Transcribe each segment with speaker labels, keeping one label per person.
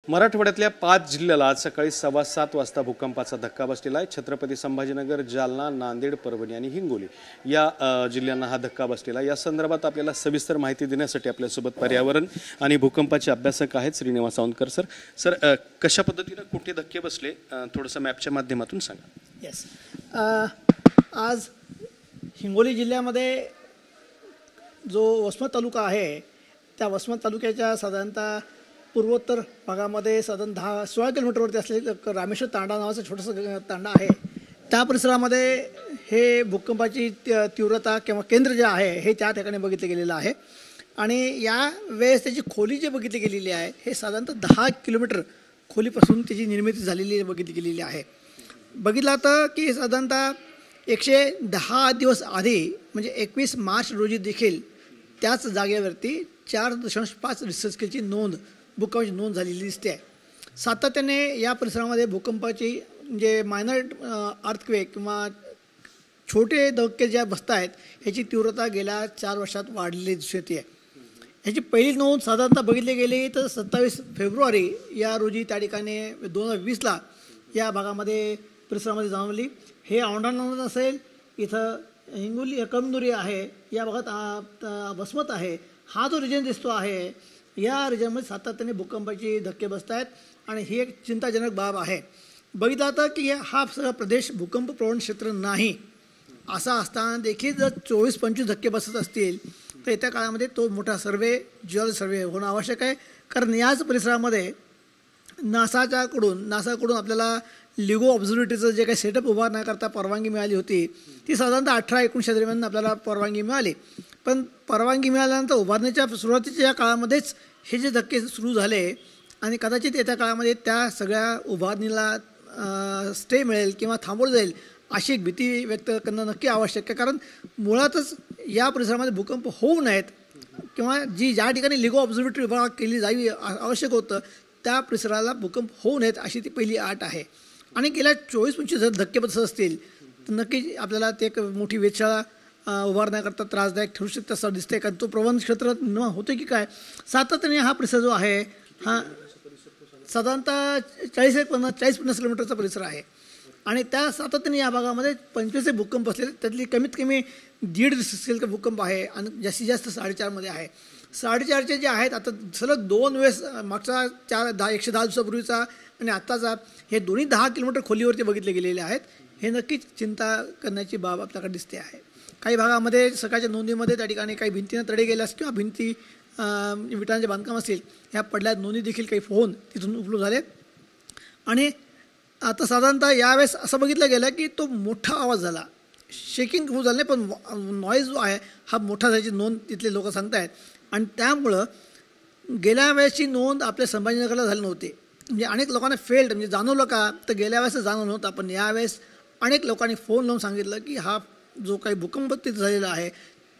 Speaker 1: मराठवाड्यातल्या 5 जिल्ह्याला आज सकाळी 7:15 वाजता भूकंपाचा धक्का बसलेला आहे। छत्रपती संभाजीनगर, जालना, नांदेड, परभणी आणि हिंगोली या जिल्ह्यांना हा धक्का बसलेला आहे। या संदर्भात आपल्याला सविस्तर माहिती देण्यासाठी आपल्यासोबत पर्यावरण आणि भूकंपाचे अभ्यासक आहेत श्रीनिवास सावंतकर सर। सर, कशा पद्धतीने कुठे धक्के बसले थोडंसं मॅपच्या माध्यमातून सांगा।
Speaker 2: येस, आज हिंगोली जिल्ह्यामध्ये जो वसमत तालुका आहे त्या वसमत तालुक्याच्या साधारणतः पूर्वोत्तर भागामध्ये साधारण 16 किलोमीटरवरती असलेलं रामेश्वर तांडा नावाचं छोटंसं तांडा आहे। त्या परिसरामध्ये हे भूकंपाची तीव्रता किंवा केंद्र जे आहे हे त्या ठिकाणी बघितलं गेलेलं आहे आणि या वेळेस त्याची खोली जी बघितली गेलेली आहे हे साधारणतः 10 किलोमीटर खोलीपासून त्याची निर्मिती झालेली बघितली गेलेली आहे। बघितलं तर की साधारणतः 110 दिवस आधी म्हणजे 21 मार्च रोजी देखील त्याच जागेवरती 4.5 रिक्टर स्केलची भूकंपाची नोंद झालेली दिसते आहे। सातत्याने या परिसरामध्ये भूकंपाची म्हणजे मायनर अर्थक्वेक किंवा छोटे धक्के ज्या बसत आहेत ह्याची तीव्रता गेल्या 4 वर्षात वाढलेली दिसते आहे। ह्याची पहिली नोंद साधारणतः बघितली गेली तर 27 फेब्रुवारी या रोजी त्या ठिकाणी 2020ला या भागामध्ये परिसरामध्ये जाणवली। हे औंढा नांदण असेल, इथं हिंगोली कमनोरी आहे, या भागात वसमत आहे, हा जो रिजन दिसतो आहे या रिजनमध्ये सातत्याने भूकंपाची धक्के बसत आहेत आणि ही एक चिंताजनक बाब आहे। बघितलं तर की हा सगळा प्रदेश भूकंप प्रवण क्षेत्र नाही असा असताना देखील जर 24-25 धक्के बसत असतील तर येत्या काळामध्ये तो मोठा जिओलॉजी सर्वे होणं आवश्यक आहे। कारण याच परिसरामध्ये नासाकडून आपल्याला लिगो ऑब्झर्वेटरीचं जे काही सेटअप उभारण्याकरता परवानगी मिळाली होती ती साधारणतः 18-19 दरम्यान आपल्याला परवानगी मिळाली, पण परवानगी मिळाल्यानंतर उभारण्याच्या सुरुवातीच्या या काळामध्येच हे जे धक्के सुरू झाले आणि कदाचित येत्या काळामध्ये त्या सगळ्या उभारणीला स्टे मिळेल किंवा थांबवलं जाईल अशी एक भीती व्यक्त करणं नक्की आवश्यक आहे। कारण मुळातच या परिसरामध्ये भूकंप होऊ नयेत किंवा ज्या ठिकाणी लिगो ऑब्झर्वेटरी उभा केली जावी आवश्यक होतं त्या परिसराला भूकंप होऊ नयेत अशी ती पहिली अट आहे। आणि गेल्या 24-25 धक्के बसत असतील तर नक्की आपल्याला ते एक मोठी वेधशाळा उभारण्याकरता त्रासदायक ठरू शकतं असं दिसतंय। कारण तो प्रवण क्षेत्र निर्माण होतो की काय। सातत्याने हा परिसर जो आहे हा साधारणतः 40-50 किलोमीटरचा परिसर आहे आणि त्या सातत्याने या भागामध्ये 25 भूकंप असलेले त्यातली कमीत कमी 1.5 स्केलचा भूकंप आहे आणि जास्तीत जास्त 4.5 मध्ये आहे। 4.5चे जे आहेत आता सलग 2 वेळेस मागचा 110 दिवसापूर्वीचा आणि आत्ताचा हे दोन्ही 10 किलोमीटर खोलीवरती बघितले गेलेले आहेत। हे नक्कीच चिंता करण्याची बाब आपल्याकडे दिसते आहे। काही भागामध्ये सकाळच्या नोंदीमध्ये त्या ठिकाणी काही भिंतीनं तडे गेल्यास किंवा भिंती विटांचे बांधकाम असतील ह्या पडल्या नोंदी देखील काही फोन तिथून उपलब्ध झाले आणि आता साधारणतः यावेळेस असं बघितलं गेलं की तो मोठा आवाज झाला, शेकिंग खूप झालं नाही पण नॉईज जो आहे हा मोठा झाल्याची नोंद तिथले लोक सांगत आहेत आणि त्यामुळं गेल्या वेळेसची नोंद आपल्या संभाजीनगरला झाली नव्हती। म्हणजे अनेक लोकांना म्हणजे जाणवलं का तर गेल्या वेळेस जाणवलं नव्हतं, पण यावेळेस अनेक लोकांनी फोन लावून सांगितलं की हा जो काही भूकंप तिथं झालेला आहे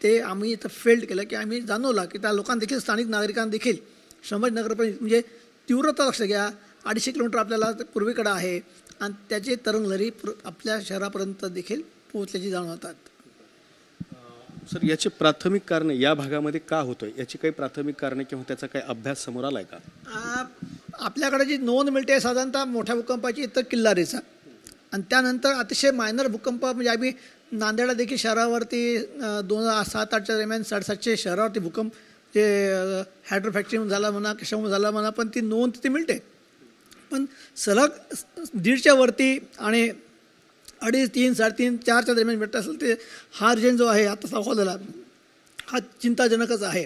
Speaker 2: ते आम्ही इथं फेल्ड केलं की आम्ही जाणवलं की त्या लोकांना देखील स्थानिक नागरिकांना देखील संभाजीनगरपर्यंत म्हणजे तीव्रता लक्ष घ्या 250 किलोमीटर आपल्याला पूर्वेकडे आहे आणि त्याचे तरंगलहरी आपल्या शहरापर्यंत देखील पोहोचल्याची जाणवतात।
Speaker 1: सर, याचे प्राथमिक कारण या भागामध्ये का होतोय याची काही प्राथमिक कारणे किंवा त्याचा काही अभ्यास समोर आलाय का?
Speaker 2: आपल्याकडे जी नोंद मिळते साधारणतः मोठ्या भूकंपाची तर किल्लारीचा आणि त्यानंतर अतिशय मायनर भूकंप म्हणजे आम्ही नांदेडला देखील शहरावरती 2007-08च्या दरम्यान 750 शहरावरती भूकंप जे हायड्रो फॅक्टरी झाला म्हणा कशामुळे झाला म्हणा पण ती नोंद तिथे मिळते, पण सलग 1.5च्या वरती आणि 2.5, 3, 3.5, 4च्या दरम्यान भेटत असेल ते हा रिजन जो आहे आता दाखवलेला हा चिंताजनकच आहे।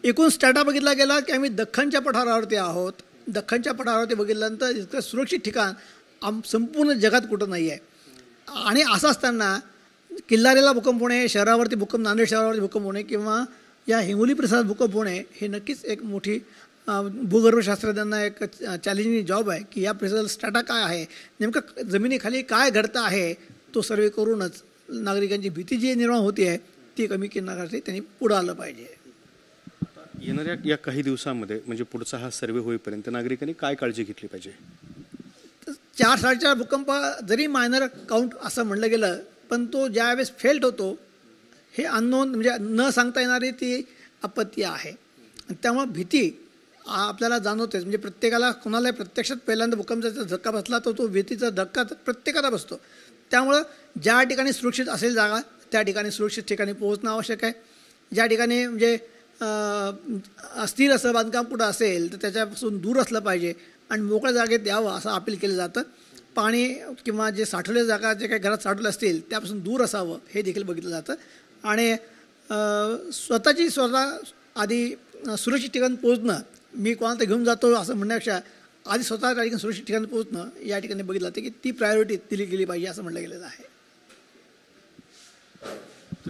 Speaker 2: एकूण स्टॅटा बघितला गेला की आम्ही दख्खनच्या पठारावरती आहोत। दख्खनच्या पठारावरती बघितल्यानंतर इतकं सुरक्षित ठिकाण संपूर्ण जगात कुठं नाही आहे आणि असं असताना किल्लारीला भूकंप होणे, शहरावरती भूकंप, नांदेड शहरावरती भूकंप होणे किंवा या हिंगोली परिसरात भूकंप होणे हे नक्कीच एक मोठी भूगर्भशास्त्रज्ञांना एक चॅलेंजिंग जॉब आहे की या परिसराला स्टॅटा काय आहे, नेमकं जमिनीखाली काय घडतं आहे तो सर्वे करूनच नागरिकांची भीती जी निर्माण होती आहे ती कमी करण्यासाठी त्यांनी पुढं आलं पाहिजे।
Speaker 1: येणाऱ्या या काही दिवसांमध्ये म्हणजे पुढचा हा सर्वे होईपर्यंत नागरिकांनी काय काळजी घेतली पाहिजे?
Speaker 2: 4.5 भूकंप जरी मायनर काउंट असं म्हणलं गेलं पण तो ज्यावेळेस फेल्ड होतो हे अननोन म्हणजे न सांगता येणारी ती आपत्ती आहे त्यामुळे भीती आपल्याला जाणवतेच. म्हणजे प्रत्येकाला कोणालाही प्रत्यक्षात पहिल्यांदा भूकंपाचा धक्का बसला तर तो भीतीचा धक्का तर प्रत्येकाला बसतो. त्यामुळं ज्या ठिकाणी सुरक्षित असेल जागा त्या ठिकाणी सुरक्षित ठिकाणी पोहोचणं आवश्यक आहे. ज्या ठिकाणी म्हणजे अस्थिर असं बांधकाम कुठं असेल तर त्याच्यापासून दूर असलं पाहिजे आणि मोकळ्या जागेत द्यावं असं अपील केलं जातं. पाणी किंवा जे साठवले जागा जे काही घरात साठवले असतील त्यापासून दूर असावं हे देखील बघितलं जातं. आणि स्वतः आधी सुरक्षित ठिकाणी पोहोचणं, मी कोणाला घेऊन जातो असं म्हणण्यापेक्षा आधी स्वतः त्या ठिकाणी सुरक्षित ठिकाणी पोहोचणं या ठिकाणी बघितलं जातं की ती प्रायोरिटी दिली गेली पाहिजे असं म्हटलं गेलेलं आहे.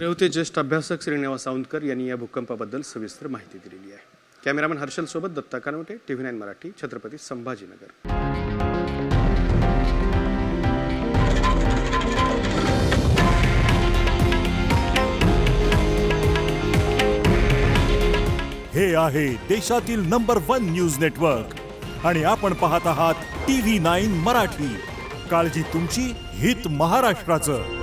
Speaker 1: होते ज्येष्ठ अभ्यासक श्रीनिवास सावंतकर यांनी या भूकंपाबद्दल सविस्तर माहिती दिलेली आहे. कॅमेरामन हर्षल सोबत दत्ता कानवटे, TV9 मराठी, छत्रपती संभाजीनगर.
Speaker 3: हे आहे देशातील नंबर 1 न्यूज नेटवर्क आणि आपण पाहत आहात TV9 मराठी. काळजी तुमची, हित महाराष्ट्राचं.